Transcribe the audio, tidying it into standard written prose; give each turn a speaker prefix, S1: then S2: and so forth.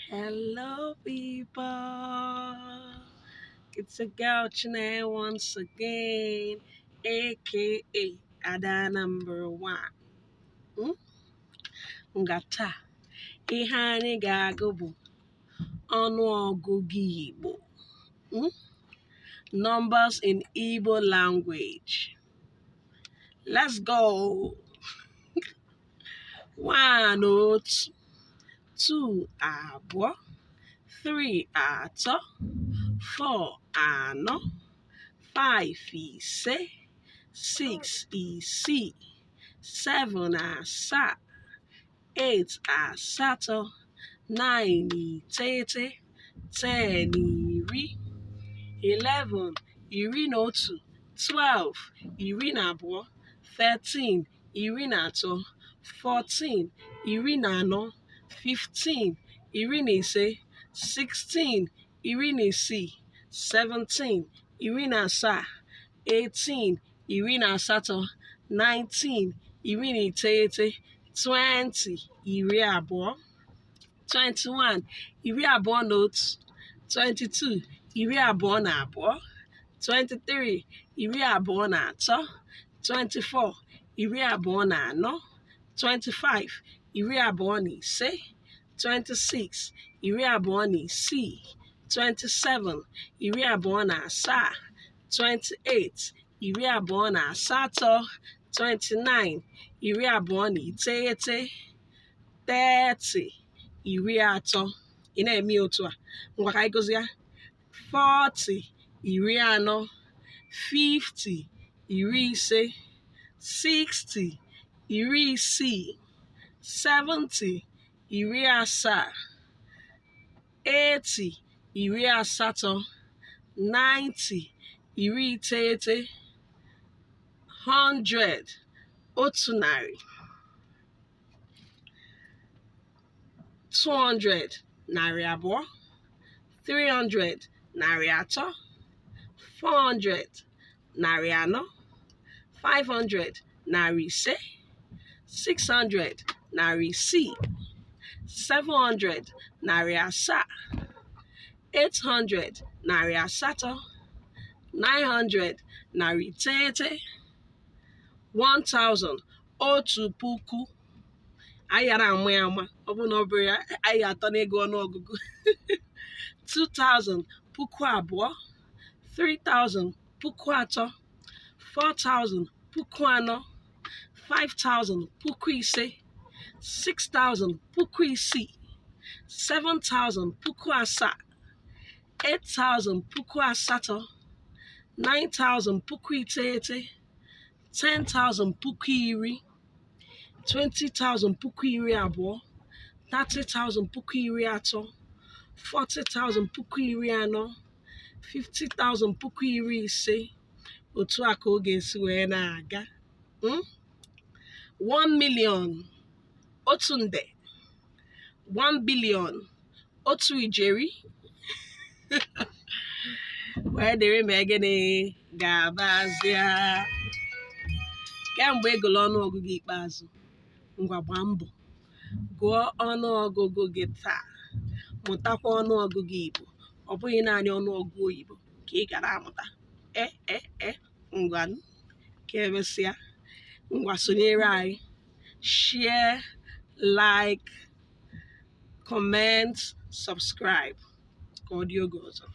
S1: Hello, people. It's a girl Chine once again, aka Ada number one. Ngata ihe anyị ga-agụ bụ ọnụọgụgụ Igbo. Numbers in Igbo language. Let's go. 1 otu, 2 abụọ, 3 atọ, 4 anọ, 5 ise, 6 isii, 7 asaa, 8 asatọ, 9 iteghete, 10 iri, 11 iri na otu, 12 iri na abụọ, 13 iri na atọ, 14 iri na anọ, 15 iri na ise, 16 iri na isii, 17 iri na asaa, 18 iri na asatọ, 19 iri na iteghete, 20 iri abụọ, 21 iri abụọ na otu, 22 iri abụọ na abụọ, 23 iri abụọ na atọ, 24 iri abụọ na anọ, 25 iri abụọ na ise, 26 iri abụọ na isii, 27 iri abụọ na asaa, 28 iri abụọ na asatọ, 29 iri abụọ na iteghete, 30 iri atọ. Ị na-eme otu a, ngwa ka anyị gụzie ya. 40 iri anọ, 50 iri ise, 60 iri isii, 70 iri asaa, 80 iri asatọ, 90 iri iteghete, 100 otu narị, 200 narị abụọ, 300 narị atọ, 400 narị anọ, 500 narị ise, 600 narị isii, 700 narị asaa, 800 narị asatọ, 900 narị iteghete, 1000 otu puku. Anyị yara amụ ya ama, ọ bụ na ọ bụrụ ya anyị atọ n'ego ọnụọgụgụ. 2000 puku abụọ, 3000 puku atọ, 4000 puku anọ, 5000 puku ise, 6000 puku isii, 7000 puku asaa, 8000 puku asatọ, 9000 puku iteghete, 10,000 puku iri, 20,000 puku iri abụọ, 30,000 puku iri atọ, 40,000 puku iri anọ, 50,000 puku iri ise. Otu a ka ọ ga-esi wee na-aga. 1 million otu nde, 1 billion otu ijeri. Wee dịrị ma gịnị ga-abazia. Kemgbe ịgụlụ ọnụọgụgụ ikpeazụ, ngwa gbaa mbọ gụọ ọnụọgụgụ gị taa, mụtakwa ọnụọgụgụ Igbo. Ọ bụghị naanị ọnụọgụgụ oyibo ka ị gara amụta. Ngwa ka emesịa, ngwa sonyere anyị, share, like, comment, subscribe ka ọ dị oge ọzọ.